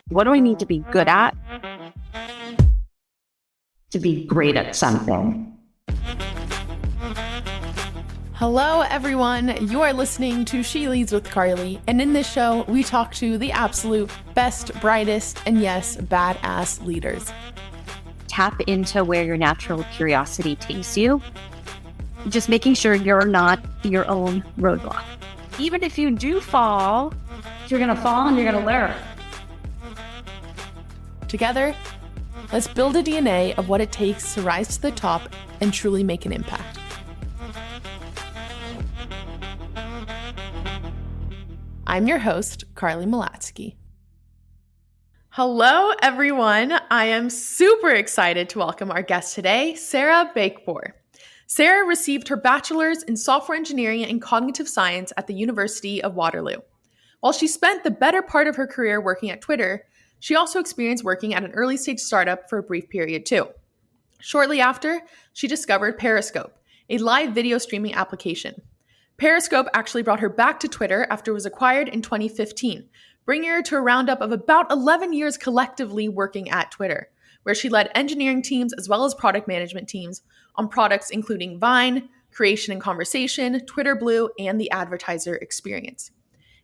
What do I need to be good at to be great at something? Hello, everyone. You are listening to She Leads with Carly, and in this show, we talk to the absolute best, brightest, and yes, badass leaders. Tap into where your natural curiosity takes you. Just making sure you're not your own roadblock. Even if you do fall, you're going to fall and you're going to learn. Together, let's build a DNA of what it takes to rise to the top and truly make an impact. I'm your host, Carly Malatsky. Hello, everyone. I am super excited to welcome our guest today, Sara Beykpour. Sara received her bachelor's in software engineering and cognitive science at the University of Waterloo. While she spent the better part of her career working at Twitter, she also experienced working at an early-stage startup for a brief period too. Shortly after, she discovered Periscope, a live video streaming application. Periscope actually brought her back to Twitter after it was acquired in 2015, bringing her to a roundup of about 11 years collectively working at Twitter, where she led engineering teams as well as product management teams on products including Vine, creation and conversation, Twitter Blue, and the advertiser experience.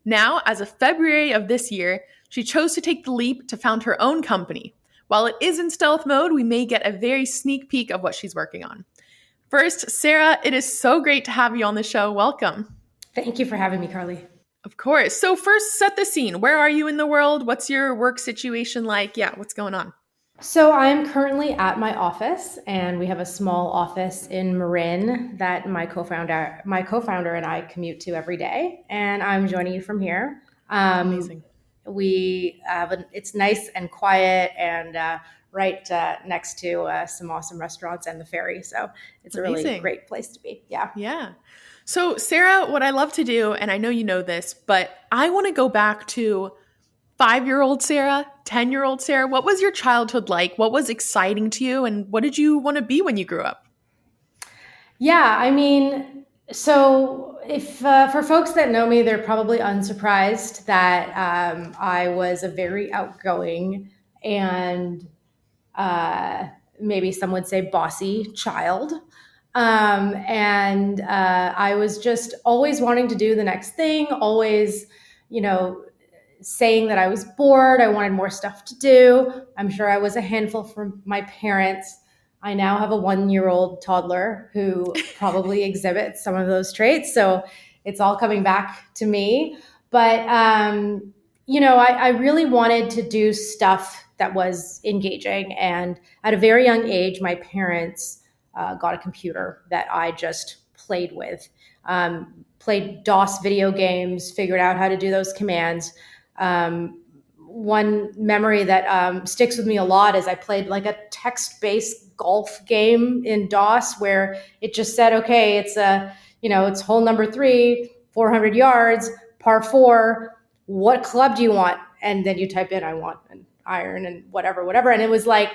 Now, as of February of this year, she chose to take the leap to found her own company. While it is in stealth mode, we may get a very sneak peek of what she's working on. First, Sara, it is so great to have you on the show. Welcome. Thank you for having me, Carly. Of course. So first, set the scene. Where are you in the world? What's your work situation like? Yeah, what's going on? So I'm currently at my office, and we have a small office in Marin that my co-founder and I commute to every day, and I'm joining you from here. Amazing. It's nice and quiet, and right next to some awesome restaurants and the ferry, so it's Amazing. A really great place to be. Yeah. So Sara, what I love to do, and I know you know this, but I want to go back to 5-year-old Sara, 10-year-old Sara. What was your childhood like? What was exciting to you? And what did you want to be when you grew up? Yeah, I mean, so if for folks that know me, they're probably unsurprised that I was a very outgoing and maybe some would say bossy child. I was just always wanting to do the next thing, always, saying that I was bored. I wanted more stuff to do. I'm sure I was a handful for my parents. I now have a 1-year-old toddler who probably exhibits some of those traits. So it's all coming back to me. But, I really wanted to do stuff that was engaging. And at a very young age, my parents got a computer that I just played with, played DOS video games, figured out how to do those commands. One memory that sticks with me a lot is I played like a text-based golf game in DOS where it just said, okay, it's hole number 3, 400 yards, par 4. What club do you want? And then you type in, I want an iron and whatever. And it was like,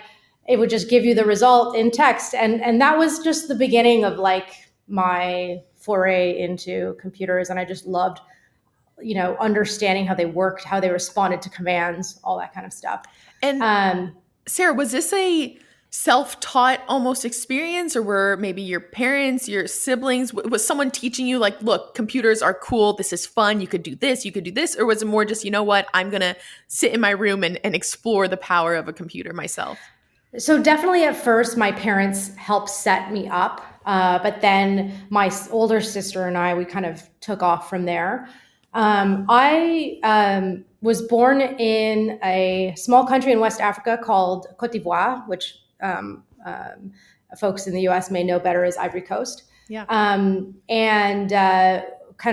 it would just give you the result in text. And that was just the beginning of like my foray into computers. And I just loved understanding how they worked, how they responded to commands, all that kind of stuff. And Sara, was this a self-taught almost experience, or were maybe your parents, your siblings, was someone teaching you like, look, computers are cool, this is fun, you could do this, or was it more just, you know what, I'm going to sit in my room and explore the power of a computer myself? So definitely at first, my parents helped set me up, but then my older sister and we kind of took off from there. I was born in a small country in West Africa called Côte d'Ivoire, which folks in the U.S. may know better as Ivory Coast. Yeah. Kind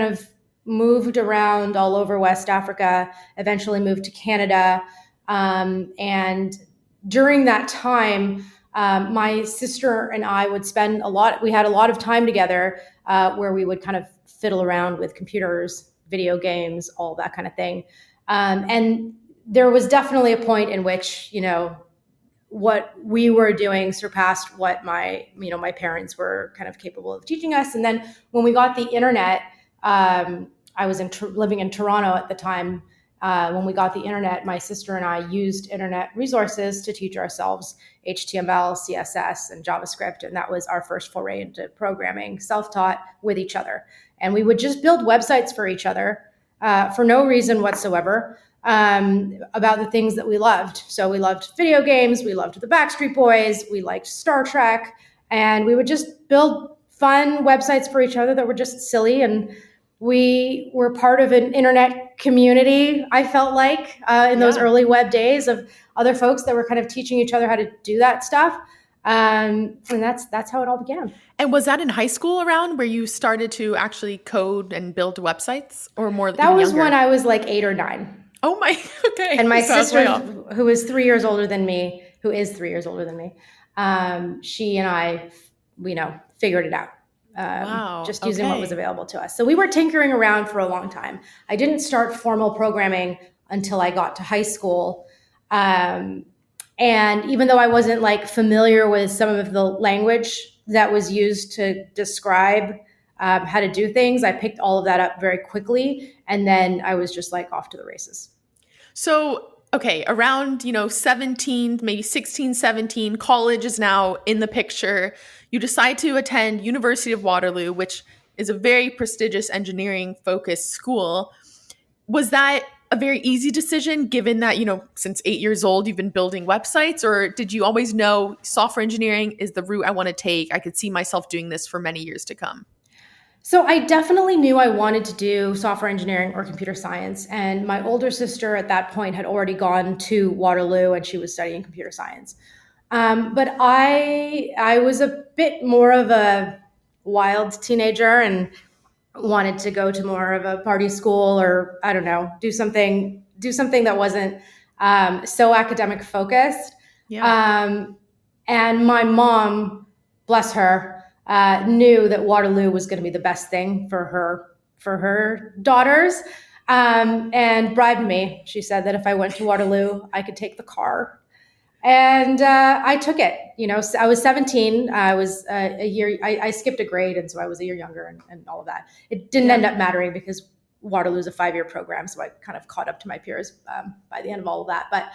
of moved around all over West Africa, eventually moved to Canada. And during that time, my sister and I would spend we had a lot of time together where we would kind of fiddle around with computers, video games, all that kind of thing. And there was definitely a point in which, what we were doing surpassed what my parents were kind of capable of teaching us. And then when we got the internet, I was living in Toronto at the time. When we got the internet, my sister and I used internet resources to teach ourselves HTML, CSS, and JavaScript. And that was our first foray into programming, self-taught with each other. And we would just build websites for each other for no reason whatsoever about the things that we loved. So we loved video games, we loved the Backstreet Boys, we liked Star Trek, and we would just build fun websites for each other that were just silly. And we were part of an internet community, I felt like, in those early web days of other folks that were kind of teaching each other how to do that stuff. And that's how it all began. And was that in high school around where you started to actually code and build websites, or more? That was younger? When I was like 8 or 9. Oh my, okay. And my sister, who is 3 years older than me, she and I, figured it out. Just using what was available to us. So we were tinkering around for a long time. I didn't start formal programming until I got to high school. And even though I wasn't like familiar with some of the language that was used to describe how to do things, I picked all of that up very quickly. And then I was just like off to the races. So, okay, around, 17, maybe 16, 17, college is now in the picture. You decide to attend University of Waterloo, which is a very prestigious engineering-focused school. Was that a very easy decision, given that, since 8 years old, you've been building websites? Or did you always know software engineering is the route I want to take? I could see myself doing this for many years to come. So I definitely knew I wanted to do software engineering or computer science. And my older sister at that point had already gone to Waterloo and she was studying computer science. But I was a bit more of a wild teenager and wanted to go to more of a party school, or I don't know, do something that wasn't so academic focused. Yeah. And my mom, bless her, knew that Waterloo was going to be the best thing for her daughters, and bribed me. She said that if I went to Waterloo, I could take the car. And I took it. I was 17. I was a year. I skipped a grade, and so I was a year younger, and all of that. It didn't end up mattering because Waterloo is a 5-year program, so I kind of caught up to my peers by the end of all of that. But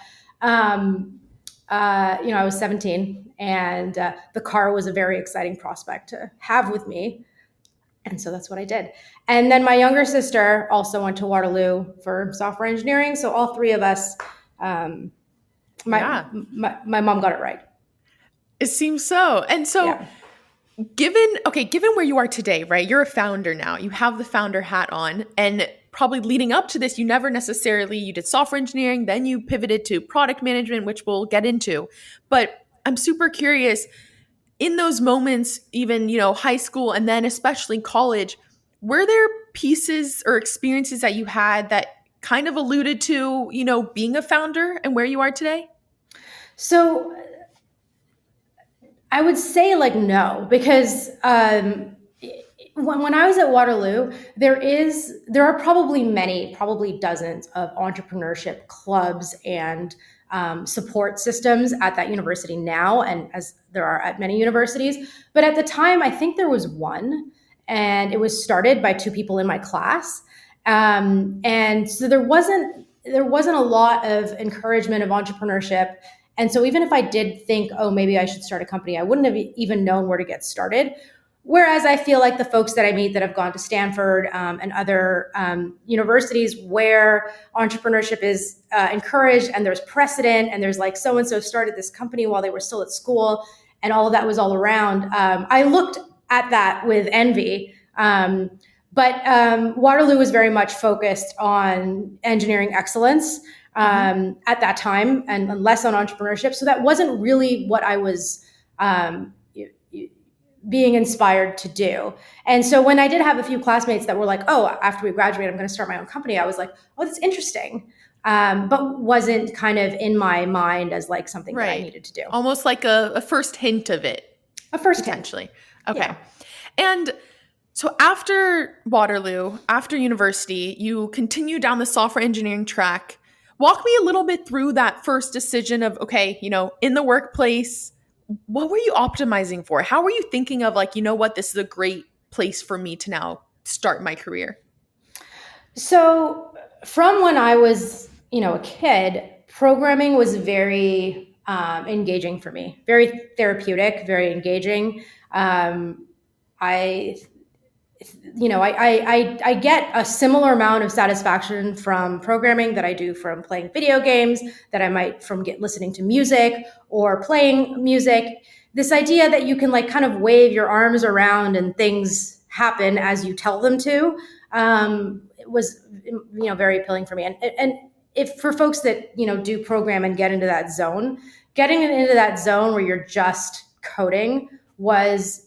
I was 17, and the car was a very exciting prospect to have with me, and so that's what I did. And then my younger sister also went to Waterloo for software engineering. So all three of us. My mom got it right. It seems so. And so given where you are today, right? You're a founder now. You have the founder hat on, and probably leading up to this, you did software engineering, then you pivoted to product management, which we'll get into. But I'm super curious, in those moments, even, high school and then especially college, were there pieces or experiences that you had that kind of alluded to, being a founder and where you are today? So I would say no, because when I was at Waterloo, there are probably dozens of entrepreneurship clubs and support systems at that university now, and as there are at many universities. But at the time, I think there was one, and it was started by 2 people in my class. And so there wasn't a lot of encouragement of entrepreneurship. And so even if I did think, maybe I should start a company, I wouldn't have even known where to get started. Whereas I feel like the folks that I meet that have gone to Stanford and other universities where entrepreneurship is encouraged and there's precedent and there's like so-and-so started this company while they were still at school and all of that was all around. I looked at that with envy. But Waterloo was very much focused on engineering excellence at that time and less on entrepreneurship. So that wasn't really what I was being inspired to do. And so when I did have a few classmates that were like, after we graduate, I'm going to start my own company, I was like, that's interesting. But wasn't kind of in my mind as like something that I needed to do. Almost like a first hint of it. A first potentially. Hint. Okay. Yeah. And so after Waterloo, after university, you continue down the software engineering track. Walk me a little bit through that first decision of, in the workplace, what were you optimizing for? How were you thinking of this is a great place for me to now start my career? So from when I was, a kid, programming was very engaging for me, very therapeutic, very engaging. Um, I, I get a similar amount of satisfaction from programming that I do from playing video games, that I might from listening to music or playing music. This idea that you can like kind of wave your arms around and things happen as you tell them to, was very appealing for me. And if for folks that do program and get into that zone, getting into that zone where you're just coding was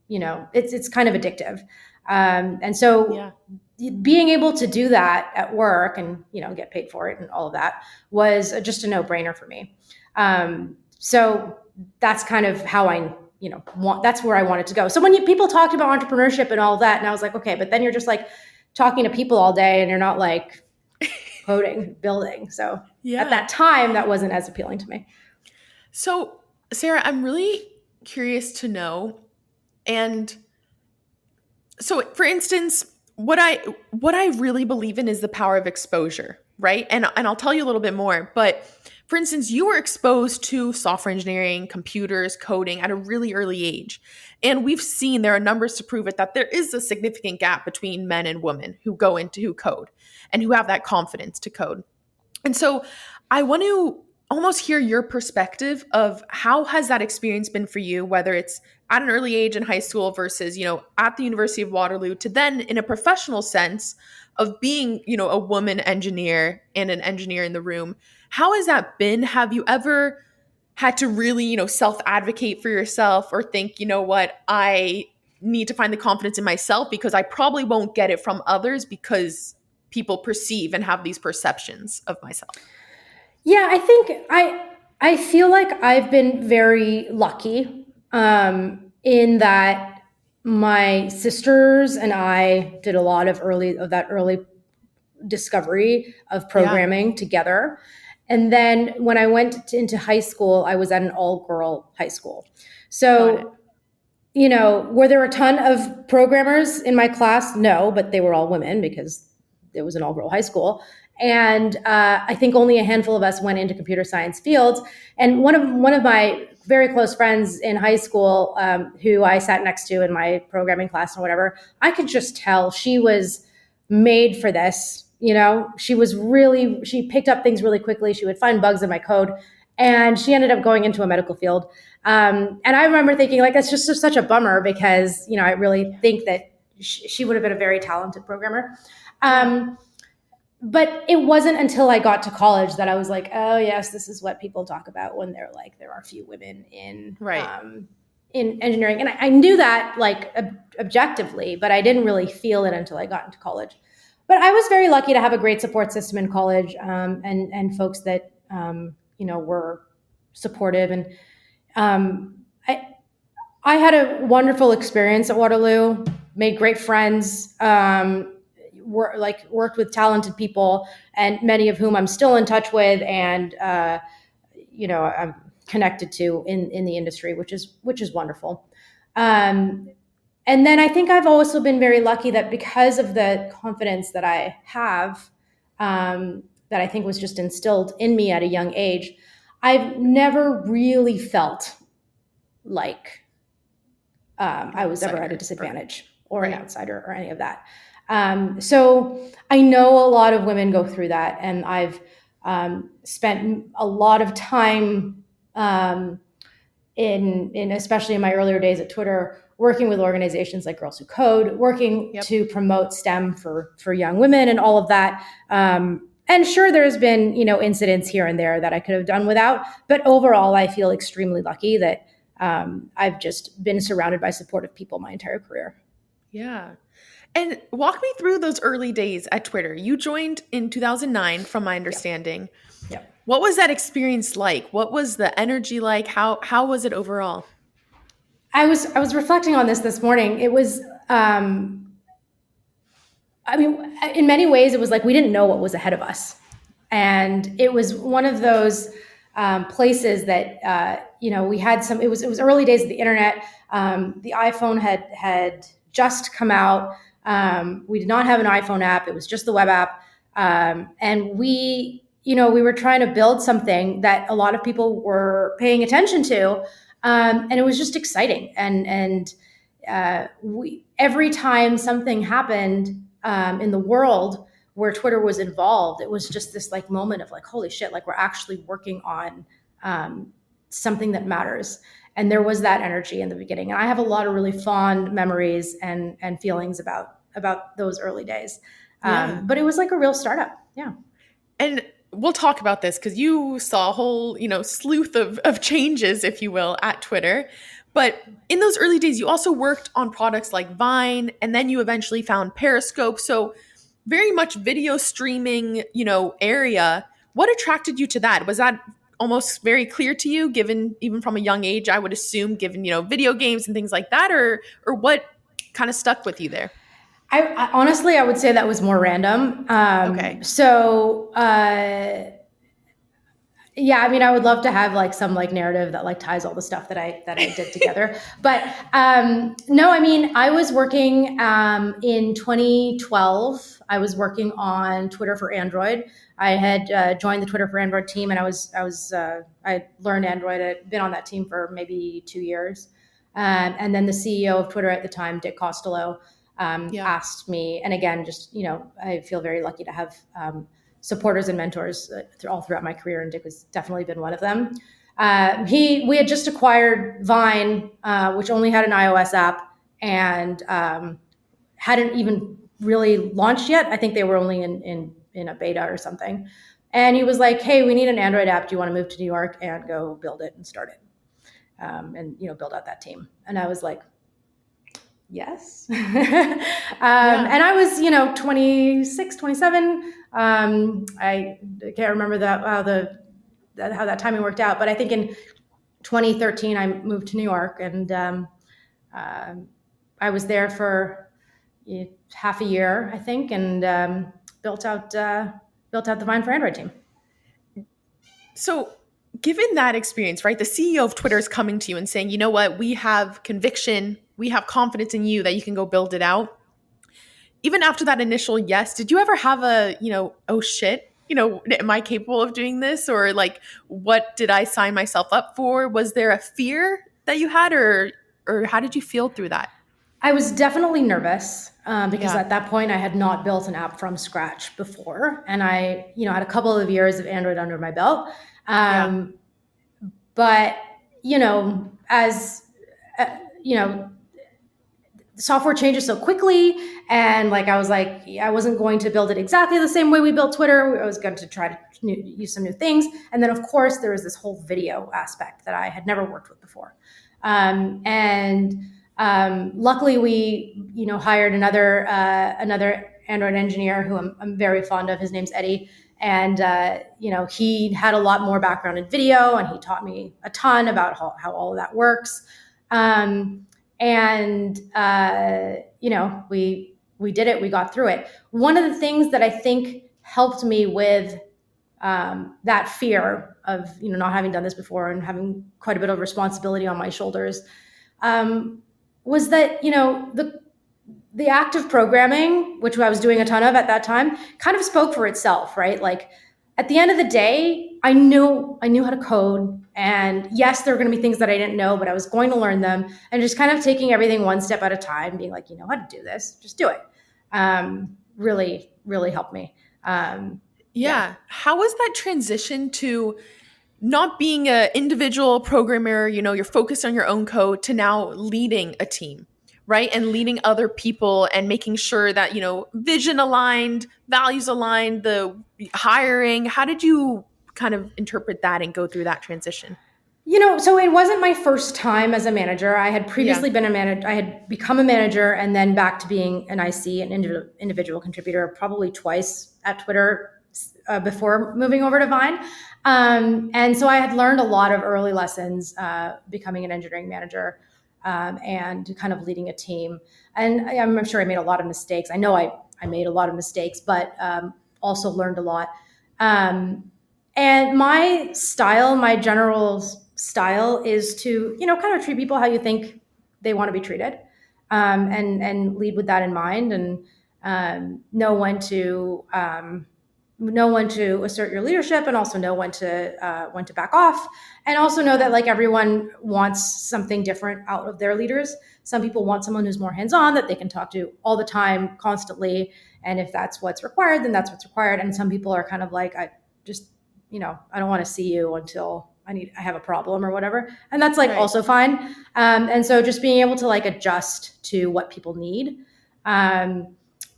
it's kind of addictive. And so being able to do that at work and, get paid for it and all of that was just a no-brainer for me. So that's kind of how I, that's where I wanted to go. So when people talked about entrepreneurship and all that, and I was like, okay, but then you're just like talking to people all day and you're not like coding, building. So at that time, that wasn't as appealing to me. So Sara, I'm really curious to know. And so, for instance, what I really believe in is the power of exposure, right? And I'll tell you a little bit more. But for instance, you were exposed to software engineering, computers, coding at a really early age. And we've seen, there are numbers to prove it, that there is a significant gap between men and women who code and who have that confidence to code. And so I want to almost hear your perspective of how has that experience been for you, whether it's at an early age in high school versus, at the University of Waterloo, to then in a professional sense of being, a woman engineer and an engineer in the room. How has that been? Have you ever had to really, self-advocate for yourself or think, what, I need to find the confidence in myself because I probably won't get it from others because people perceive and have these perceptions of myself? Yeah, I think I feel like I've been very lucky in that my sisters and I did a lot of that early discovery of programming together. And then when I went into high school, I was at an all-girl high school. So, were there a ton of programmers in my class? No, but they were all women because it was an all-girl high school. And I think only a handful of us went into computer science fields. And one of my very close friends in high school, who I sat next to in my programming class or whatever, I could just tell she was made for this. She picked up things really quickly. She would find bugs in my code. And she ended up going into a medical field. And I remember thinking, like, that's just such a bummer because, I really think that she would have been a very talented programmer. But it wasn't until I got to college that I was like, oh, yes, this is what people talk about when they're like, there are few women in engineering. And I knew that like objectively, but I didn't really feel it until I got into college. But I was very lucky to have a great support system in college and folks that, were supportive. And I had a wonderful experience at Waterloo, made great friends, worked with talented people, and many of whom I'm still in touch with, and I'm connected to in the industry, which is wonderful. And then I think I've also been very lucky that because of the confidence that I have, that I think was just instilled in me at a young age, I've never really felt like I was ever at a disadvantage or an outsider or any of that. So I know a lot of women go through that, and I've spent a lot of time in especially in my earlier days at Twitter, working with organizations like Girls Who Code, working to promote STEM for young women and all of that. And sure, there's been, incidents here and there that I could have done without, but overall, I feel extremely lucky that I've just been surrounded by supportive people my entire career. Yeah. And walk me through those early days at Twitter. You joined in 2009, from my understanding. Yeah. What was that experience like? What was the energy like? How was it overall? I was reflecting on this morning. It was, in many ways, it was like we didn't know what was ahead of us. And it was one of those places that, we had some, it was early days of the internet. The iPhone had just come out. We did not have an iPhone app. It was just the web app. And we were trying to build something that a lot of people were paying attention to. And it was just exciting. And every time something happened in the world where Twitter was involved, it was just this like moment of like, holy shit, like we're actually working on something that matters. And there was that energy in the beginning. And I have a lot of really fond memories and feelings about those early days. But it was like a real startup. Yeah. And we'll talk about this because you saw a whole, sleuth of changes, if you will, at Twitter. But in those early days, you also worked on products like Vine, and then you eventually found Periscope. So very much video streaming, area. What attracted you to that? Was that almost very clear to you, given even from a young age, I would assume, given, video games and things like that, or what kind of stuck with you there? I honestly, I would say that was more random. Okay. So, yeah, I mean, I would love to have like some like narrative that like ties all the stuff that I did together. But no, I mean, I was working in 2012. I was working on Twitter for Android. I had joined the Twitter for Android team, and I learned Android. I'd been on that team for maybe 2 years, and then the CEO of Twitter at the time, Dick Costolo, asked me, and again, just I feel very lucky to have supporters and mentors all throughout my career, and Dick has definitely been one of them. We had just acquired Vine, which only had an iOS app and hadn't even really launched yet. I think they were only in a beta or something. And he was like, "Hey, we need an Android app. Do you want to move to New York and go build it and start it, and build out that team?" And I was like, yes. And I was, 26, 27. I can't remember how that timing worked out, but I think in 2013 I moved to New York, and I was there for half a year, I think, and built out the Vine for Android team. So given that experience, right, the CEO of Twitter is coming to you and saying, you know what, we have conviction, we have confidence in you that you can go build it out. Even after that initial yes, did you ever have a, oh shit, am I capable of doing this? Or like, what did I sign myself up for? Was there a fear that you had, or how did you feel through that? I was definitely nervous because at that point I had not built an app from scratch before. And I, had a couple of years of Android under my belt. But, as, software changes so quickly. And like, I was like, I wasn't going to build it exactly the same way we built Twitter. I was going to try to use some new things. And then of course there was this whole video aspect that I had never worked with before. Luckily we, hired another Android engineer who I'm very fond of. His name's Eddie. And, he had a lot more background in video, and he taught me a ton about how all of that works. We did it, we got through it. One of the things that I think helped me with that fear of, not having done this before and having quite a bit of responsibility on my shoulders, was that, the act of programming, which I was doing a ton of at that time, kind of spoke for itself, right? Like at the end of the day, I knew how to code. And yes, there were going to be things that I didn't know, but I was going to learn them, and just kind of taking everything one step at a time, being like, you know how to do this, just do it. Really, really helped me. Yeah. How was that transition to not being an individual programmer, you're focused on your own code, to now leading a team, right? And leading other people and making sure that, vision aligned, values aligned, the hiring. How did you kind of interpret that and go through that transition? So it wasn't my first time as a manager. I had previously been a manager. I had become a manager and then back to being an IC, an individual contributor, probably twice at Twitter before moving over to Vine. And so I had learned a lot of early lessons becoming an engineering manager and kind of leading a team. And I'm sure I made a lot of mistakes. I know I made a lot of mistakes, but also learned a lot. And my general style is to, kind of treat people how you think they want to be treated. and lead with that in mind, and know when to assert your leadership, and also know when to back off, and also know that like everyone wants something different out of their leaders. Some people want someone who's more hands-on, that they can talk to all the time, constantly, and if that's what's required, then that's what's required. And some people are kind of like, I just, I don't want to see you until I have a problem or whatever, and that's like also fine. And so just being able to like adjust to what people need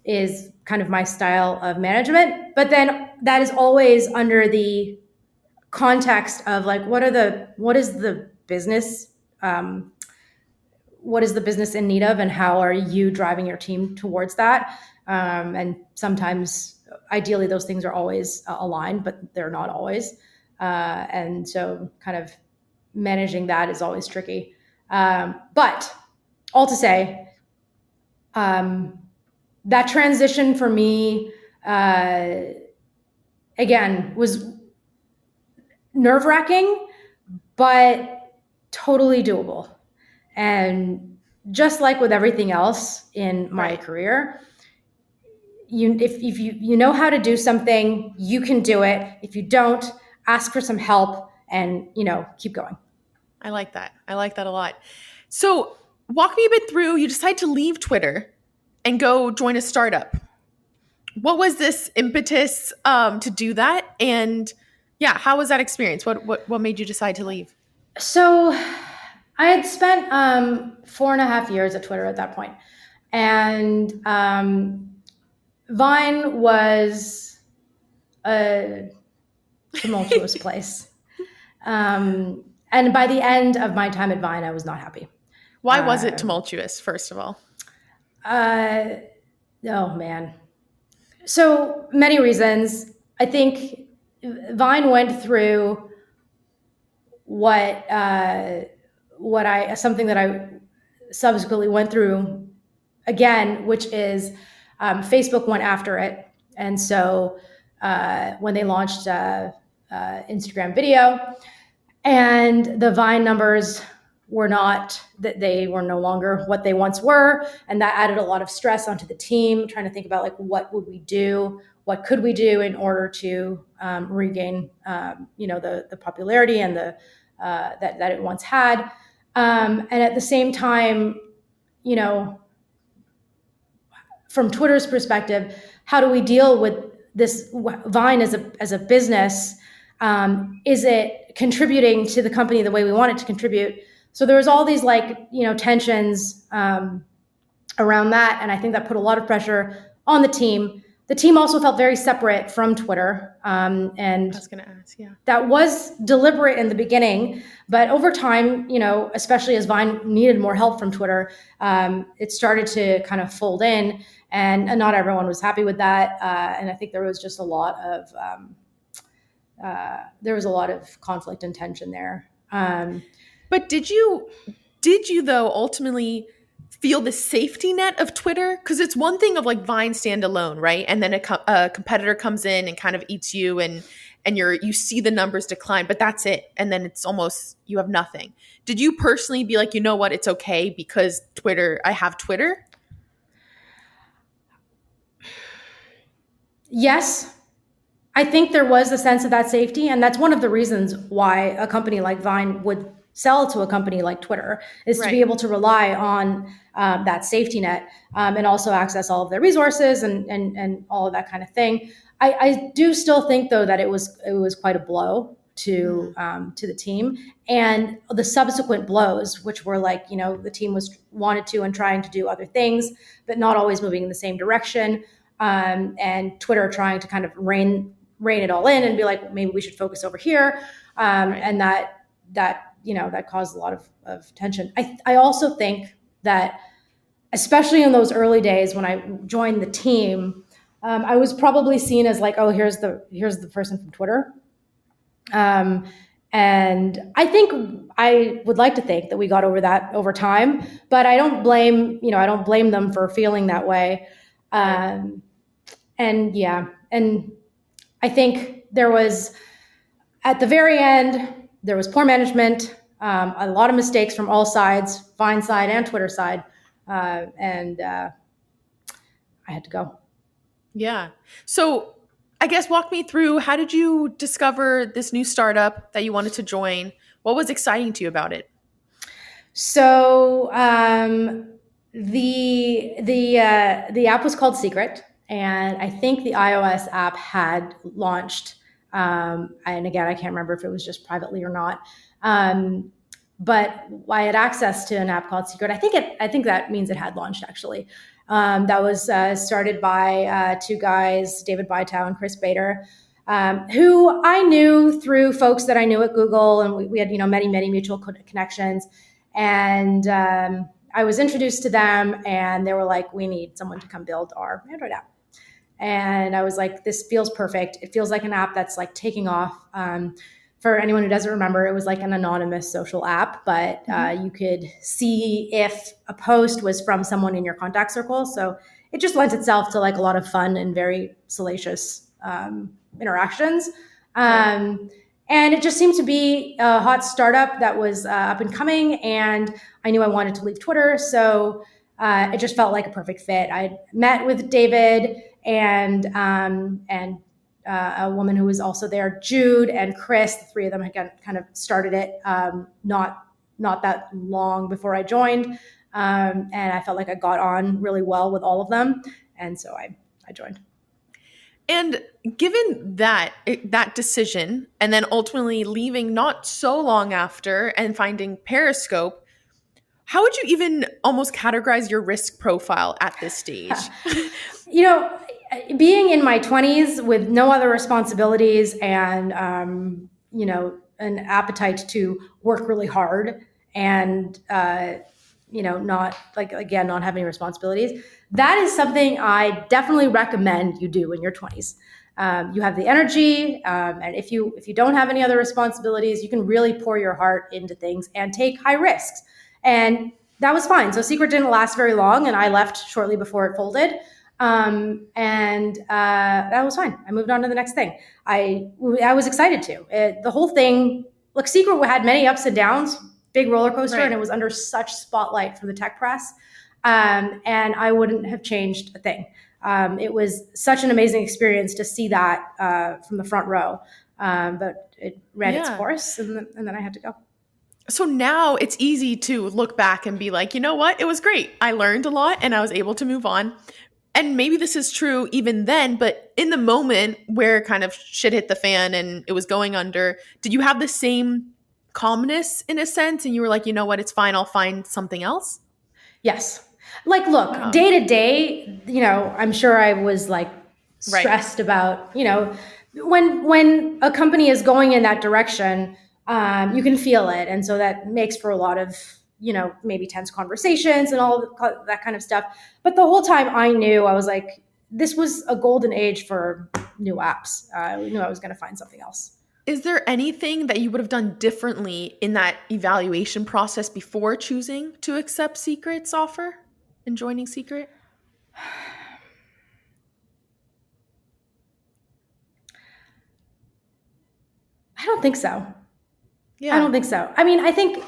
is kind of my style of management. But then that is always under the context of like, what is the business in need of, and how are you driving your team towards that? And sometimes, ideally, those things are always aligned, but they're not always. And so kind of managing that is always tricky. But all to say, that transition for me, again, was nerve-wracking, but totally doable. And just like with everything else in my career, if you know how to do something, you can do it. If you don't, ask for some help and, keep going. I like that. I like that a lot. So walk me a bit through, you decide to leave Twitter and go join a startup. What was this impetus to do that? And yeah, how was that experience? What made you decide to leave? So I had spent 4.5 years at Twitter at that point. And Vine was a tumultuous place. And by the end of my time at Vine, I was not happy. Why was it tumultuous, first of all? Oh, man. So many reasons. I think Vine went through something that I subsequently went through again, which is Facebook went after it. And so when they launched Instagram video, and the Vine numbers were they were no longer what they once were. And that added a lot of stress onto the team, trying to think about like, what would we do? What could we do in order to regain, the popularity and that it once had. And at the same time, from Twitter's perspective, how do we deal with this Vine as a business? Is it contributing to the company the way we want it to contribute? So there was all these tensions around that. And I think that put a lot of pressure on the team. The team also felt very separate from Twitter. And I was going to ask, yeah. That was deliberate in the beginning, but over time, especially as Vine needed more help from Twitter, it started to kind of fold in, and not everyone was happy with that. And I think there was just a lot of conflict and tension there. But did you though ultimately feel the safety net of Twitter? Because it's one thing of like Vine standalone, right? And then a competitor comes in and kind of eats you, and you see the numbers decline, but that's it. And then it's almost, you have nothing. Did you personally be like, you know what, it's okay because I have Twitter? Yes. I think there was a sense of that safety. And that's one of the reasons why a company like Vine would sell to a company like Twitter, is to be able to rely on that safety net, and also access all of their resources and all of that kind of thing. I do still think though that it was quite a blow to the team, and the subsequent blows, which were like, the team wanted to and trying to do other things, but not always moving in the same direction. And Twitter trying to kind of rein it all in and be like, maybe we should focus over here. And that caused a lot of tension. I also think that, especially in those early days when I joined the team, I was probably seen as like, oh, here's the person from Twitter. And I think I would like to think that we got over that over time, but I don't blame them for feeling that way. And I think there was, at the very end, there was poor management, a lot of mistakes from all sides, Vine side and Twitter side. and I had to go. Yeah. So I guess walk me through, how did you discover this new startup that you wanted to join? What was exciting to you about it? So the app was called Secret, and I think the iOS app had launched. And again, I can't remember if it was just privately or not. But I had access to an app called Secret. I think that means it had launched actually. That was started by two guys, David Bytow and Chris Bader, who I knew through folks that I knew at Google, and we had many mutual connections. And I was introduced to them, and they were like, "We need someone to come build our Android app." And I was like, "This feels perfect. It feels like an app that's like taking off." For anyone who doesn't remember, it was like an anonymous social app, but you could see if a post was from someone in your contact circle. So it just lends itself to like a lot of fun and very salacious interactions. And it just seemed to be a hot startup that was up and coming, and I knew I wanted to leave Twitter, so it just felt like a perfect fit. I met with David and a woman who was also there, Jude and Chris. The three of them had kind of started it not that long before I joined, and I felt like I got on really well with all of them, and so I joined. And given that decision, and then ultimately leaving not so long after and finding Periscope, how would you even almost categorize your risk profile at this stage? Being in my 20s with no other responsibilities and an appetite to work really hard and not have any responsibilities, that is something I definitely recommend you do in your 20s. You have the energy, and if you don't have any other responsibilities, you can really pour your heart into things and take high risks. And that was fine. So Secret didn't last very long, and I left shortly before it folded. And that was fine. I moved on to the next thing. I was excited to. The whole thing, look, Secret had many ups and downs, big roller coaster, right. And it was under such spotlight from the tech press. And I wouldn't have changed a thing. It was such an amazing experience to see that from the front row. But it ran its course, and then I had to go. So now it's easy to look back and be like, you know what? It was great. I learned a lot and I was able to move on. And maybe this is true even then, but in the moment where kind of shit hit the fan and it was going under, did you have the same calmness in a sense? And you were like, you know what? It's fine. I'll find something else. Yes. Like, look, day to day, I'm sure I was like stressed about, when a company is going in that direction, you can feel it. And so that makes for a lot of, maybe tense conversations and all that kind of stuff. But the whole time I knew, I was like, this was a golden age for new apps. I knew I was going to find something else. Is there anything that you would have done differently in that evaluation process before choosing to accept Secret's offer and joining Secret? I don't think so. Yeah. I don't think so. I mean, I think,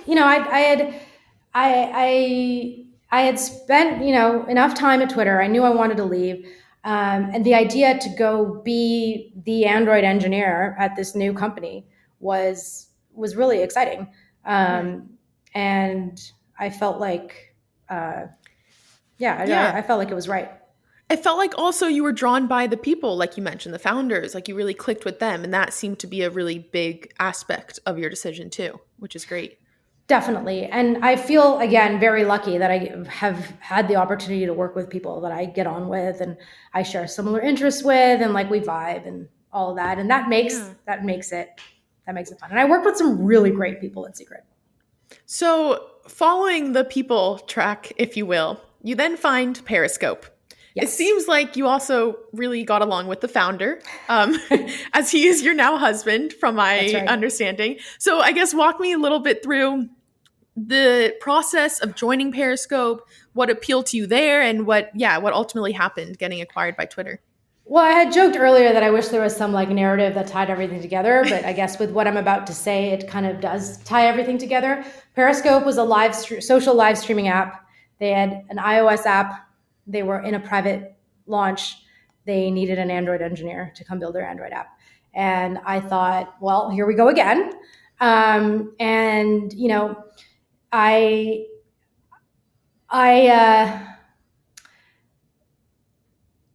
I had spent, enough time at Twitter. I knew I wanted to leave. And the idea to go be the Android engineer at this new company was really exciting. And I felt like, I felt like it was right. I felt like also you were drawn by the people, like you mentioned, the founders, like you really clicked with them. And that seemed to be a really big aspect of your decision too, which is great. Definitely. And I feel, again, very lucky that I have had the opportunity to work with people that I get on with and I share similar interests with, and like we vibe and all of that. And that makes it fun. And I worked with some really great people at Secret. So following the people track, if you will, you then find Periscope. Yes. It seems like you also really got along with the founder, as he is your now husband, from my understanding. So I guess walk me a little bit through the process of joining Periscope, what appealed to you there, and what ultimately happened getting acquired by Twitter. Well, I had joked earlier that I wish there was some like narrative that tied everything together, but I guess with what I'm about to say, it kind of does tie everything together. Periscope was a social live streaming app They had an iOS app. They were in a private launch. They needed an Android engineer to come build their Android app. And I thought, well, here we go again. And, you know, I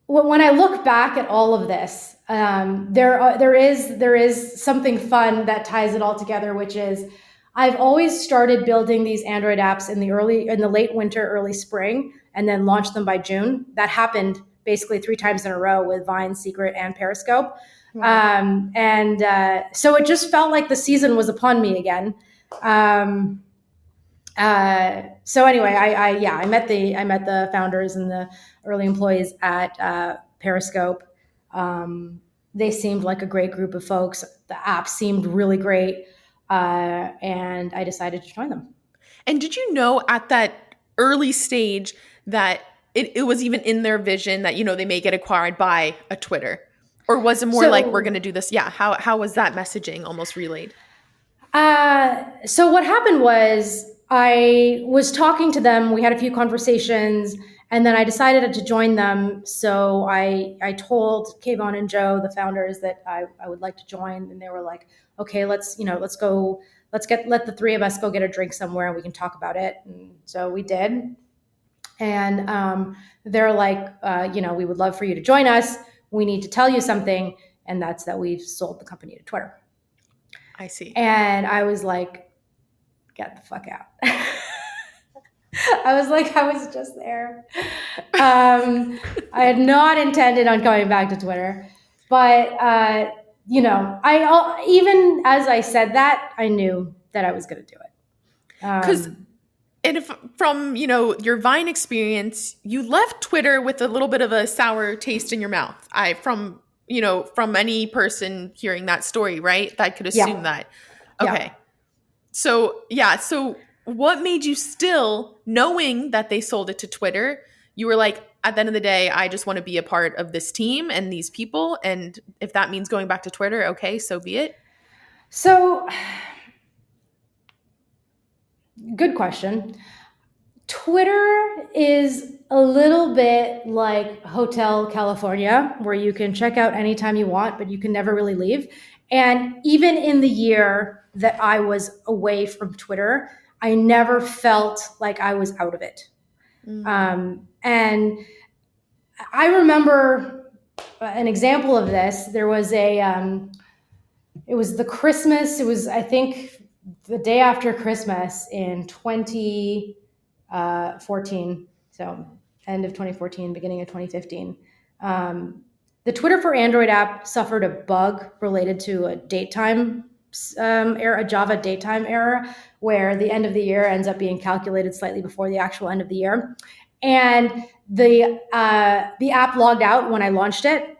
when I look back at all of this, there is something fun that ties it all together, which is I've always started building these Android apps in the late winter, early spring, and then launched them by June. That happened basically 3 times in a row with Vine, Secret, and Periscope. So it just felt like the season was upon me again. So anyway, I met the founders and the early employees at Periscope. They seemed like a great group of folks. The app seemed really great, and I decided to join them. And did you know at that early stage that it was even in their vision that, you know, they may get acquired by a Twitter? Or was it more like, we're going to do this? Yeah. How was that messaging almost relayed? So what happened was I was talking to them. We had a few conversations, and then I decided to join them. So I told Kayvon and Joe, the founders, that I would like to join, and they were like, okay, let's go, let the 3 of us go get a drink somewhere and we can talk about it. And so we did. And they're like, we would love for you to join us. We need to tell you something. And that's that we've sold the company to Twitter. I see. And I was like, get the fuck out. I was just there. I had not intended on going back to Twitter, but even as I said that, I knew that I was going to do it. Because from your Vine experience, you left Twitter with a little bit of a sour taste in your mouth. From any person hearing that story, right? That could assume that. Okay. Yeah. So what made you still, knowing that they sold it to Twitter, you were like, at the end of the day, I just want to be a part of this team and these people. And if that means going back to Twitter, okay, so be it. So good question. Twitter is a little bit like Hotel California, where you can check out anytime you want, but you can never really leave. And even in the year that I was away from Twitter, I never felt like I was out of it. And I remember an example of this. There was it was I think the day after Christmas in 2014. So end of 2014, beginning of 2015. The Twitter for Android app suffered a bug related to a datetime error, a Java datetime error, where the end of the year ends up being calculated slightly before the actual end of the year. And the app logged out when I launched it.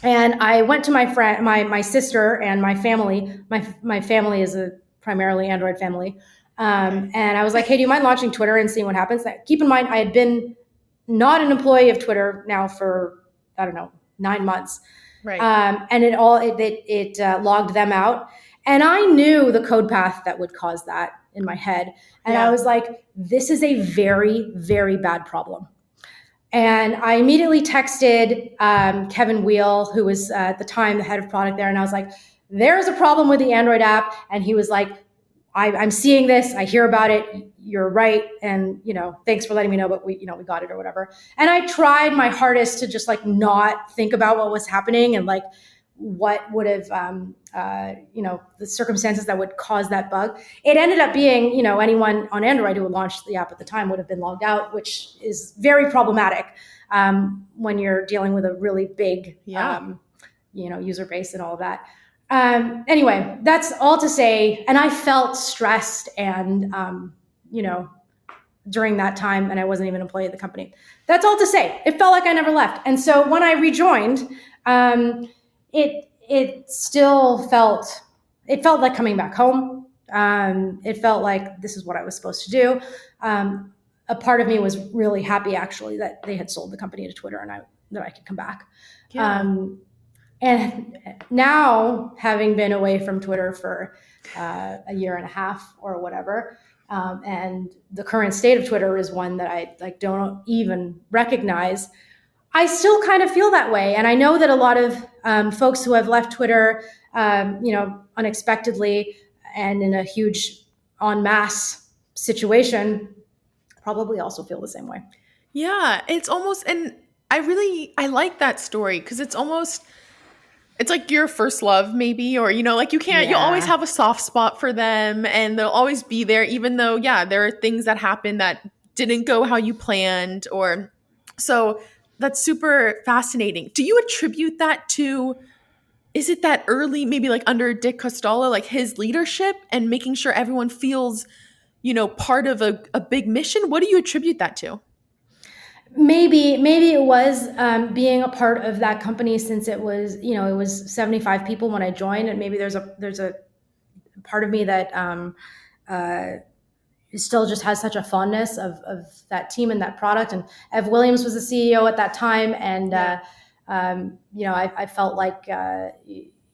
And I went to my friend, my sister, and my family. My family is a primarily Android family. And I was like, hey, do you mind launching Twitter and seeing what happens? Keep in mind, I had been not an employee of Twitter now for, 9 months. Right. And it logged them out. And I knew the code path that would cause that in my head. And I was like, this is a very, very bad problem. And I immediately texted Kevin Wheel, who was at the time the head of product there. And I was like, there's a problem with the Android app. And he was like, I'm seeing this. I hear about it. You're right. And, thanks for letting me know, but we got it or whatever. And I tried my hardest to just not think about what was happening and what would have, the circumstances that would cause that bug. It ended up being, anyone on Android who had launched the app at the time would have been logged out, which is very problematic when you're dealing with a really big, user base and all of that. Anyway, that's all to say. And I felt stressed and, during that time, and I wasn't even an employee of the company. That's all to say. It felt like I never left. And so when I rejoined, it still felt like coming back home. It felt like this is what I was supposed to do. A part of me was really happy, actually, that they had sold the company to Twitter and that I could come back. Yeah. And now, having been away from Twitter for a year and a half or whatever, and the current state of Twitter is one that I like don't even recognize. I still kind of feel that way. And I know that a lot of folks who have left Twitter, unexpectedly and in a huge en masse situation probably also feel the same way. Yeah, it's almost, and I like that story because it's like your first love maybe, or, like you'll always have a soft spot for them and they'll always be there, even though, there are things that happen that didn't go how you planned, or so that's super fascinating. Do you attribute that to, is it that early, maybe like under Dick Costolo, like his leadership and making sure everyone feels, part of a big mission? What do you attribute that to? Maybe it was being a part of that company, since it was, it was 75 people when I joined, and maybe there's a part of me that still just has such a fondness of that team and that product. And Ev Williams was the CEO at that time, and I felt like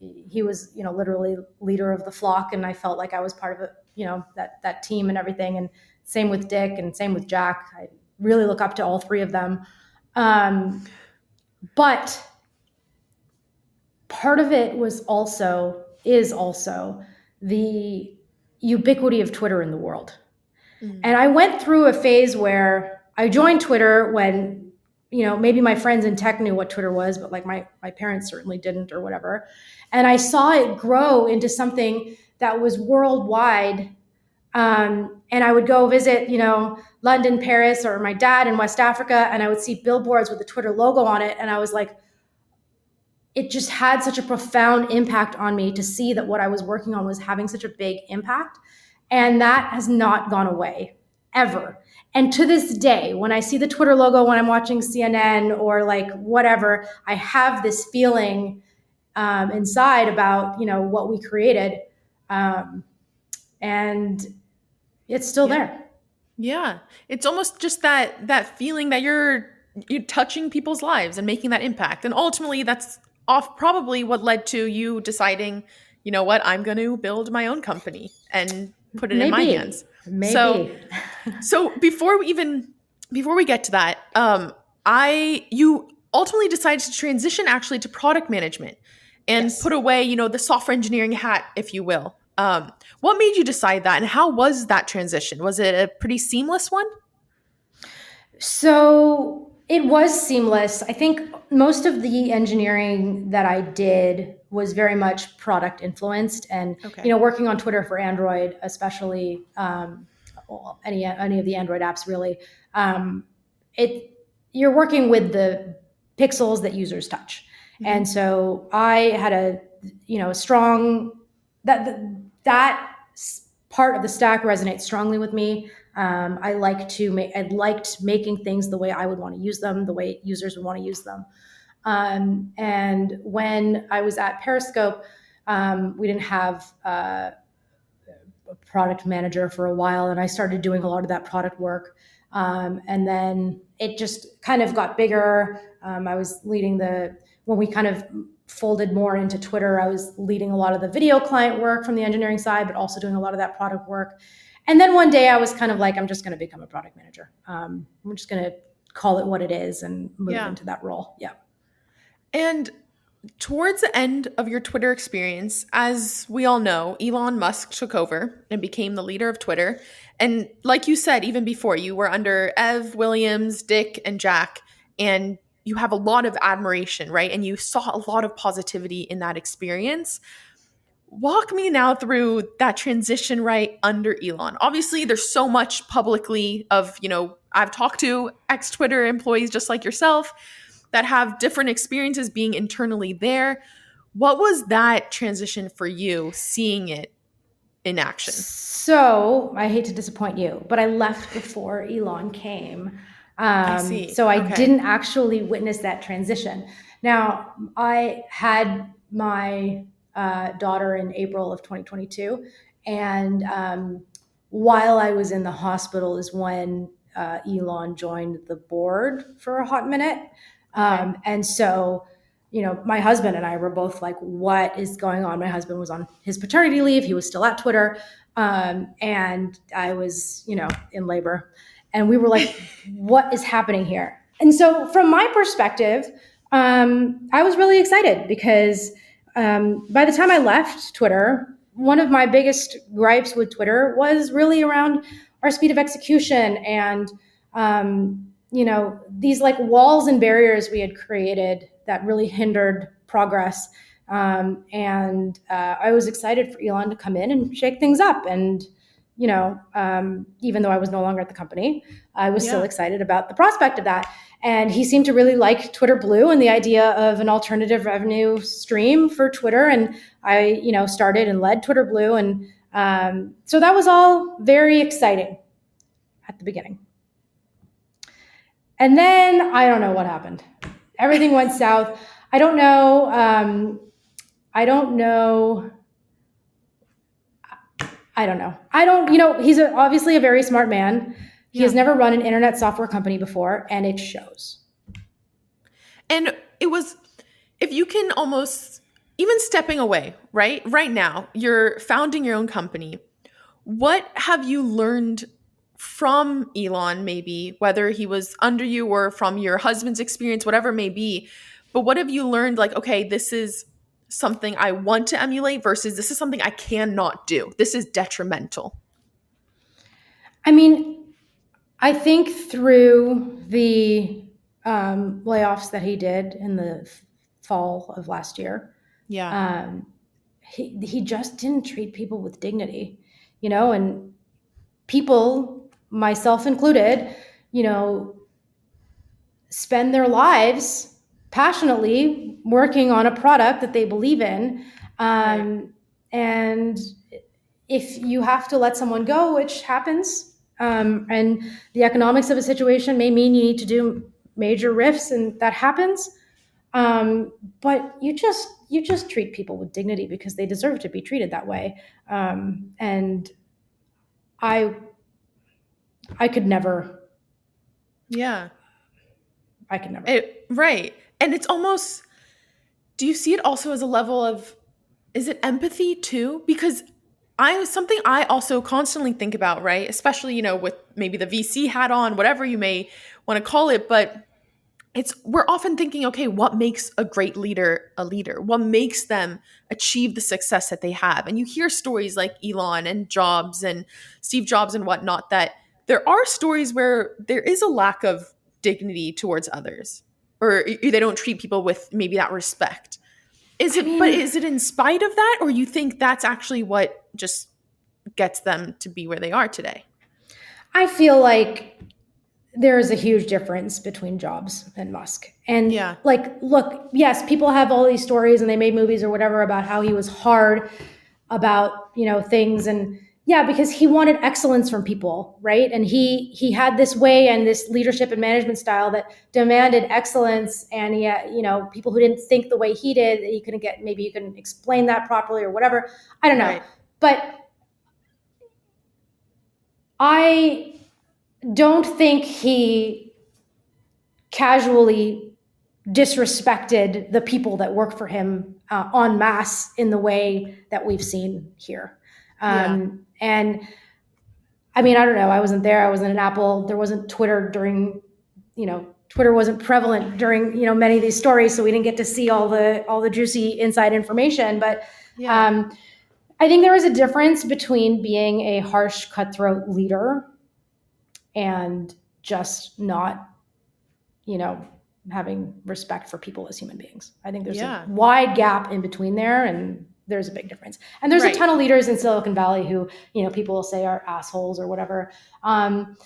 he was, literally leader of the flock, and I felt like I was part of it, that team and everything. And same with Dick, and same with Jack. I really look up to all three of them. But part of it is also the ubiquity of Twitter in the world. Mm-hmm. And I went through a phase where I joined Twitter when, maybe my friends in tech knew what Twitter was, but like my parents certainly didn't, or whatever. And I saw it grow into something that was worldwide. And I would go visit, London, Paris, or my dad in West Africa, and I would see billboards with the Twitter logo on it. And I was like, it just had such a profound impact on me to see that what I was working on was having such a big impact. And that has not gone away, ever. And to this day, when I see the Twitter logo, when I'm watching CNN or like whatever, I have this feeling inside about, what we created. And it's still there. Yeah. It's almost just that feeling that you're touching people's lives and making that impact. And ultimately that's probably what led to you deciding, you know what, I'm going to build my own company and put it in my hands. Maybe. So before we get to that, you ultimately decided to transition actually to product management and put away, the software engineering hat, if you will. What made you decide that, and how was that transition? Was it a pretty seamless one? So it was seamless. I think most of the engineering that I did was very much product influenced, and working on Twitter for Android, especially any of the Android apps, really, you're working with the pixels that users touch, and so I had a strong that part of the stack resonates strongly with me. I liked making things the way I would want to use them, the way users would want to use them. And when I was at Periscope, we didn't have a product manager for a while, and I started doing a lot of that product work. And then it just kind of got bigger. I was leading when we kind of folded more into Twitter, I was leading a lot of the video client work from the engineering side, but also doing a lot of that product work. And then one day I was kind of like, I'm just going to become a product manager. I'm just going to call it what it is and move into that role. Yeah. And towards the end of your Twitter experience, as we all know, Elon Musk took over and became the leader of Twitter. And like you said, even before, you were under Ev Williams, Dick, and Jack, and you have a lot of admiration, right? And you saw a lot of positivity in that experience. Walk me now through that transition right under Elon. Obviously, there's so much publicly of, I've talked to ex-Twitter employees just like yourself that have different experiences being internally there. What was that transition for you, seeing it in action? So I hate to disappoint you, but I left before Elon came. I see. So I didn't actually witness that transition. Now, I had my daughter in April of 2022. And while I was in the hospital is when Elon joined the board for a hot minute. And so, my husband and I were both like, what is going on? My husband was on his paternity leave. He was still at Twitter. And I was, in labor. And we were like, what is happening here? And so from my perspective, I was really excited because by the time I left Twitter, one of my biggest gripes with Twitter was really around our speed of execution and, these like walls and barriers we had created that really hindered progress. I was excited for Elon to come in and shake things up. And, even though I was no longer at the company, I was still excited about the prospect of that. And he seemed to really like Twitter Blue and the idea of an alternative revenue stream for Twitter. And I, started and led Twitter Blue. And so that was all very exciting at the beginning. And then I don't know what happened. Everything went south. I don't know. He's obviously a very smart man. He has never run an internet software company before, and it shows. And it was, if you can almost, even stepping away, right? Right now, you're founding your own company. What have you learned from Elon, maybe, whether he was under you or from your husband's experience, whatever it may be? But what have you learned? Like, okay, this is something I want to emulate versus this is something I cannot do. This is detrimental. I mean, I think through the layoffs that he did in the fall of last year, he just didn't treat people with dignity, and people, myself included, spend their lives passionately working on a product that they believe in. And if you have to let someone go, which happens, and the economics of a situation may mean you need to do major rifts, and that happens. But you just treat people with dignity because they deserve to be treated that way. And I could never. Yeah. I could never. Right. And it's almost, do you see it also as a level of, is it empathy too? Because something I also constantly think about, right? Especially, with maybe the VC hat on, whatever you may want to call it, but we're often thinking, okay, what makes a great leader a leader? What makes them achieve the success that they have? And you hear stories like Elon and Jobs and Steve Jobs and whatnot, that there are stories where there is a lack of dignity towards others, or they don't treat people with maybe that respect. But is it in spite of that, or you think that's actually what just gets them to be where they are today? I feel like there is a huge difference between Jobs and Musk. And look, yes, people have all these stories and they made movies or whatever about how he was hard about, things. And because he wanted excellence from people, right? And he had this way and this leadership and management style that demanded excellence. And people who didn't think the way he did, he couldn't get, maybe you couldn't explain that properly or whatever. I don't know. Right. But I don't think he casually disrespected the people that work for him en masse in the way that we've seen here. And I mean, I don't know. I wasn't there. I wasn't at Apple. There wasn't Twitter during, Twitter wasn't prevalent during, many of these stories. So we didn't get to see all the juicy inside information. But I think there is a difference between being a harsh, cutthroat leader and just not, having respect for people as human beings. I think there's a wide gap in between there, and there's a big difference. And there's a ton of leaders in Silicon Valley who, people will say are assholes or whatever. And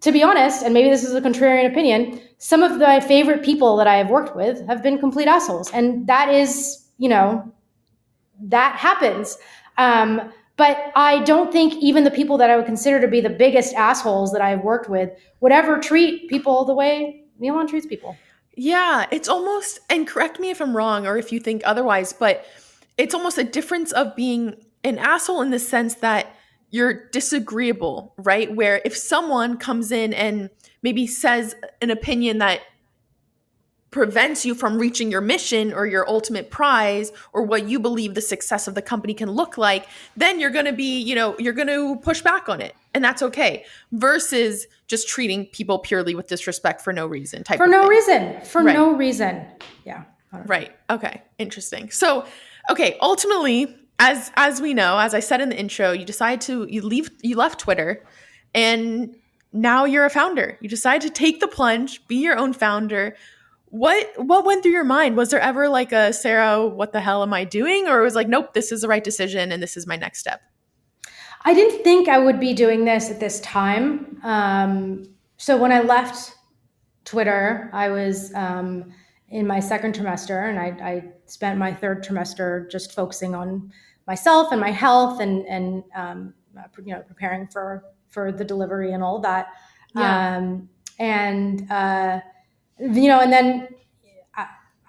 to be honest, and maybe this is a contrarian opinion, some of my favorite people that I have worked with have been complete assholes. And that is, that happens. But I don't think even the people that I would consider to be the biggest assholes that I've worked with would ever treat people the way Elon treats people. Yeah, it's almost, and correct me if I'm wrong or if you think otherwise, but it's almost a difference of being an asshole in the sense that you're disagreeable, right? Where if someone comes in and maybe says an opinion that prevents you from reaching your mission or your ultimate prize or what you believe the success of the company can look like, then you're going to be, you're going to push back on it. And that's okay. Versus just treating people purely with disrespect for no reason. For no reason. Yeah. Right. Okay. Interesting. So, okay. Ultimately, as we know, as I said in the intro, you left Twitter, and now you're a founder. You decided to take the plunge, be your own founder. What went through your mind? Was there ever like a, Sara, what the hell am I doing? Or it was like, nope, this is the right decision and this is my next step? I didn't think I would be doing this at this time. So when I left Twitter, I was in my second trimester, and I spent my third trimester just focusing on myself and my health and preparing for the delivery and all of that. Yeah. And then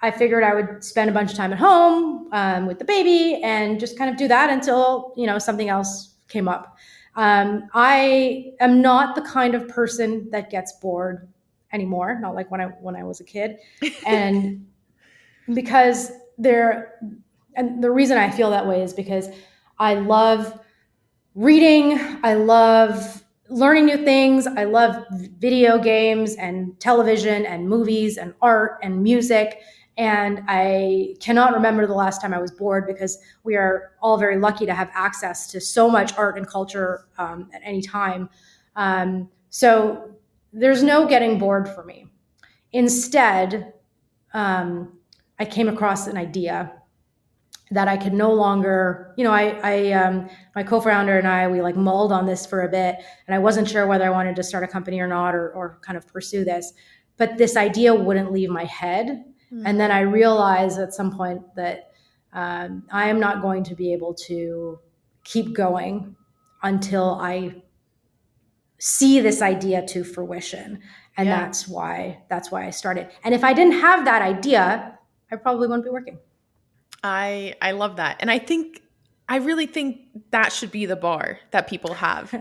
I figured I would spend a bunch of time at home with the baby and just kind of do that until, something else came up. I am not the kind of person that gets bored anymore, not like when I was a kid. And because the reason I feel that way is because I love reading, I love learning new things, I love video games and television and movies and art and music. And I cannot remember the last time I was bored, because we are all very lucky to have access to so much art and culture at any time. So there's no getting bored for me. Instead, I came across an idea that I could no longer, my co-founder and I, we like mulled on this for a bit, and I wasn't sure whether I wanted to start a company or not, or kind of pursue this, but this idea wouldn't leave my head. And then I realized at some point that I am not going to be able to keep going until I see this idea to fruition. And that's why I started. And if I didn't have that idea, I probably wouldn't be working. I love that. And I really think that should be the bar that people have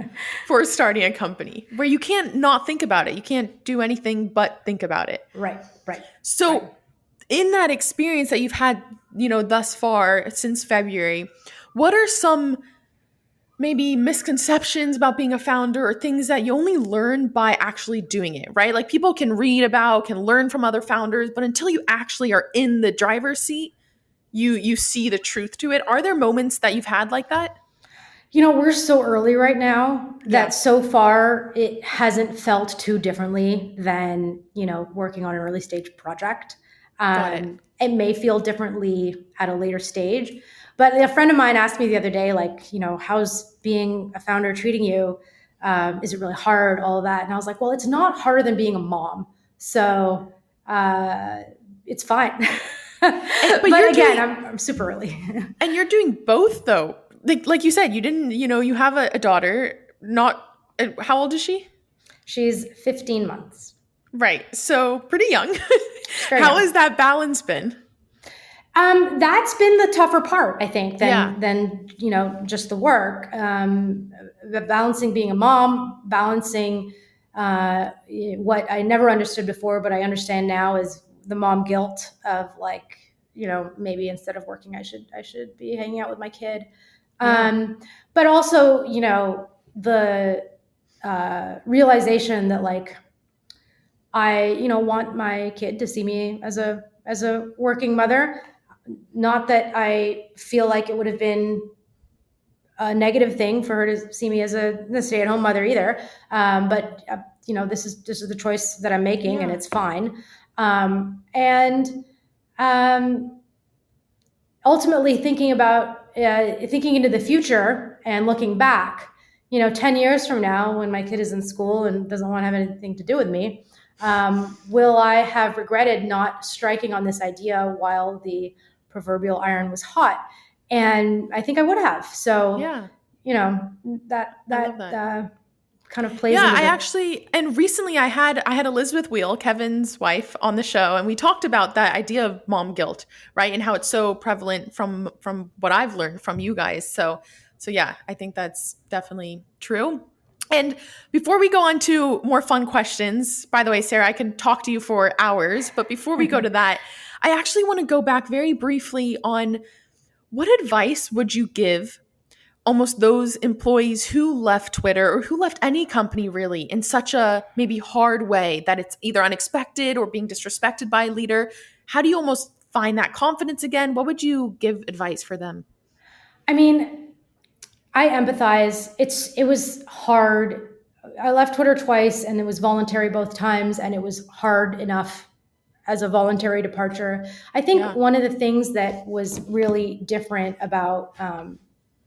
for starting a company, where you can't not think about it. You can't do anything but think about it. Right. So in that experience that you've had, thus far since February, what are some maybe misconceptions about being a founder, or things that you only learn by actually doing it, right? Like, people can read about, can learn from other founders, but until you actually are in the driver's seat, you see the truth to it. Are there moments that you've had like that? We're so early right now that so far it hasn't felt too differently than, working on an early stage project. Got it. It may feel differently at a later stage, but a friend of mine asked me the other day, like, how's being a founder treating you? Is it really hard? All of that. And I was like, well, it's not harder than being a mom. So it's fine. But again, I'm super early. And you're doing both, though. Like you said, you didn't, you have a daughter. How old is she? She's 15 months. Right. So pretty young. How has that balance been? That's been the tougher part, I think, than just the work. Balancing being a mom, balancing what I never understood before, but I understand now, is the mom guilt of, like, maybe instead of working, I should be hanging out with my kid. But also, the realization that, like, I, want my kid to see me as a working mother. Not that I feel like it would have been a negative thing for her to see me as a stay-at-home mother either. But this is the choice that I'm making, and it's fine. Ultimately thinking into the future and looking back, 10 years from now, when my kid is in school and doesn't want to have anything to do with me, will I have regretted not striking on this idea while the proverbial iron was hot? And I think I would have. So, that kind of plays into and recently I had Elizabeth Wheel, Kevin's wife, on the show, and we talked about that idea of mom guilt, right? And how it's so prevalent from what I've learned from you guys. So yeah, I think that's definitely true. And before we go on to more fun questions, by the way, Sarah, I can talk to you for hours, but before we go to that, I actually want to go back very briefly on what advice would you give almost those employees who left Twitter or who left any company really in such a maybe hard way that it's either unexpected or being disrespected by a leader? How do you almost find that confidence again? What would you give advice for them? I mean, I empathize. It was hard. I left Twitter twice and it was voluntary both times, and it was hard enough as a voluntary departure. I think one of the things that was really different about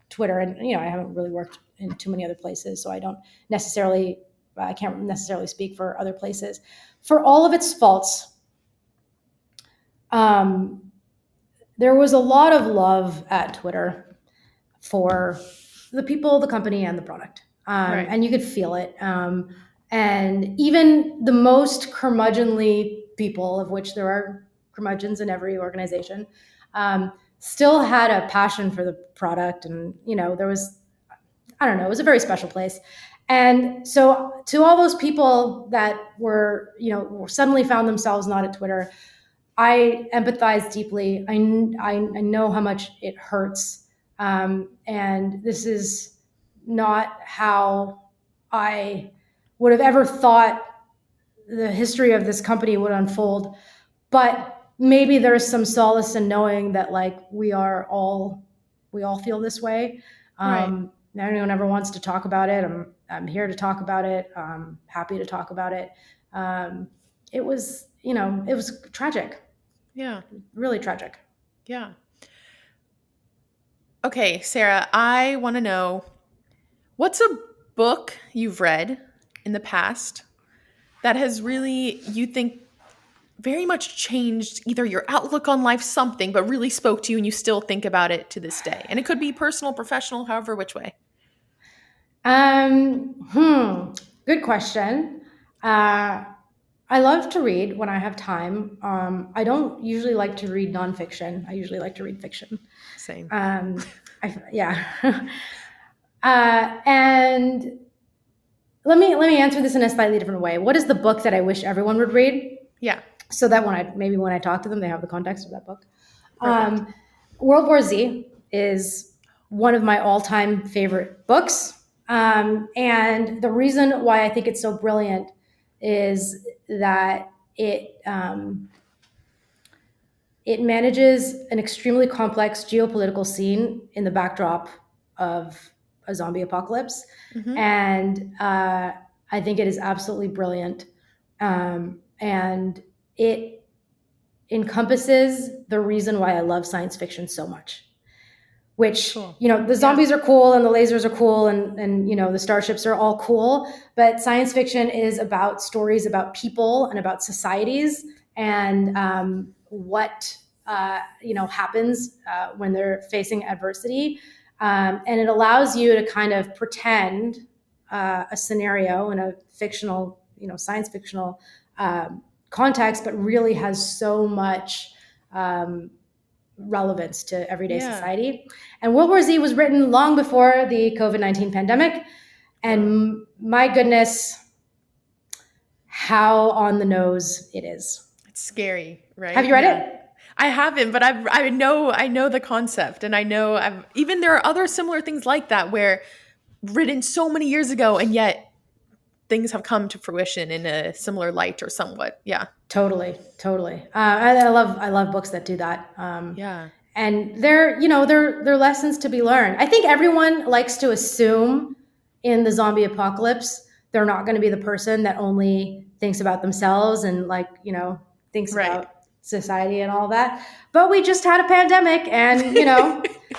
Twitter, and I haven't really worked in too many other places, so I can't necessarily speak for other places. For all of its faults, there was a lot of love at Twitter for the people, the company, and the product. Right. And you could feel it. And even the most curmudgeonly people, of which there are curmudgeons in every organization, still had a passion for the product. And, there was, I don't know, it was a very special place. And so to all those people that were, suddenly found themselves not at Twitter, I empathize deeply. I know how much it hurts. And this is not how I would have ever thought the history of this company would unfold. But maybe there's some solace in knowing that we all feel this way. Right. Anyone ever wants to talk about it, I'm here to talk about it. I'm happy to talk about it. It was tragic. Yeah. Really tragic. Yeah. Okay, Sarah, I want to know, what's a book you've read in the past that has really, you think, very much changed either your outlook on life, something, but really spoke to you and you still think about it to this day? And it could be personal, professional, however, which way? Good question. I love to read when I have time. I don't usually like to read nonfiction. I usually like to read fiction. Same. Yeah. And let me answer this in a slightly different way. What is the book that I wish everyone would read? Yeah. So that when I talk to them, they have the context of that book. World War Z is one of my all-time favorite books. And the reason why I think it's so brilliant is that it manages an extremely complex geopolitical scene in the backdrop of a zombie apocalypse. Mm-hmm. And I think it is absolutely brilliant. And it encompasses the reason why I love science fiction so much. Which, cool. The zombies are cool and the lasers are cool and the starships are all cool. But science fiction is about stories about people and about societies and what, happens when they're facing adversity. And it allows you to kind of pretend a scenario in a fictional, science fictional context, but really has so much relevance to everyday society. And World War Z was written long before the COVID-19 pandemic. And my goodness, how on the nose it is. It's scary, right? Have you read it? I haven't, but I know the concept, and I know even there are other similar things like that where written so many years ago, and yet things have come to fruition in a similar light or somewhat. Yeah. Totally. I love books that do that. And they're lessons to be learned. I think everyone likes to assume in the zombie apocalypse, they're not going to be the person that only thinks about themselves and thinks about society and all that. But we just had a pandemic and,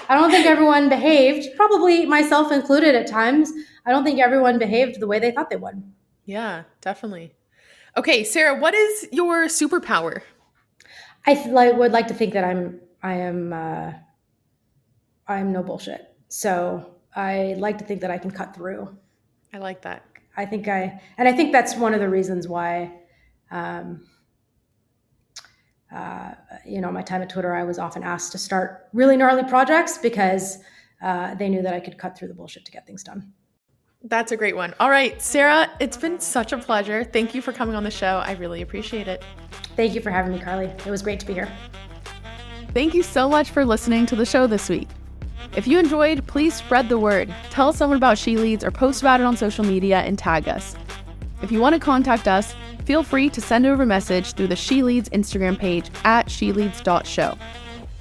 I don't think everyone behaved, probably myself included at times. I don't think everyone behaved the way they thought they would. Yeah, definitely. Okay, Sarah, what is your superpower? I would like to think that I am no bullshit. So I like to think that I can cut through. I like that. I think that's one of the reasons why, my time at Twitter, I was often asked to start really gnarly projects because they knew that I could cut through the bullshit to get things done. That's a great one. All right, Sara, it's been such a pleasure. Thank you for coming on the show. I really appreciate it. Thank you for having me, Carly. It was great to be here. Thank you so much for listening to the show this week. If you enjoyed, please spread the word. Tell someone about She Leads or post about it on social media and tag us. If you want to contact us, feel free to send over a message through the She Leads Instagram page at sheleads.show.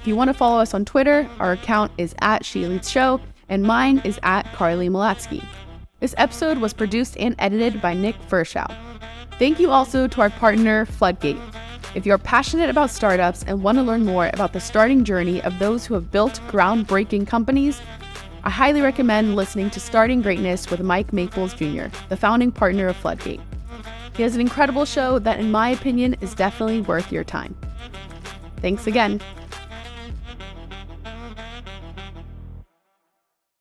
If you want to follow us on Twitter, our account is at SheLeadsShow, and mine is at Carly Malatsky. This episode was produced and edited by Nick Verschow. Thank you also to our partner, Floodgate. If you're passionate about startups and want to learn more about the starting journey of those who have built groundbreaking companies, I highly recommend listening to Starting Greatness with Mike Maples Jr., the founding partner of Floodgate. He has an incredible show that, in my opinion, is definitely worth your time. Thanks again.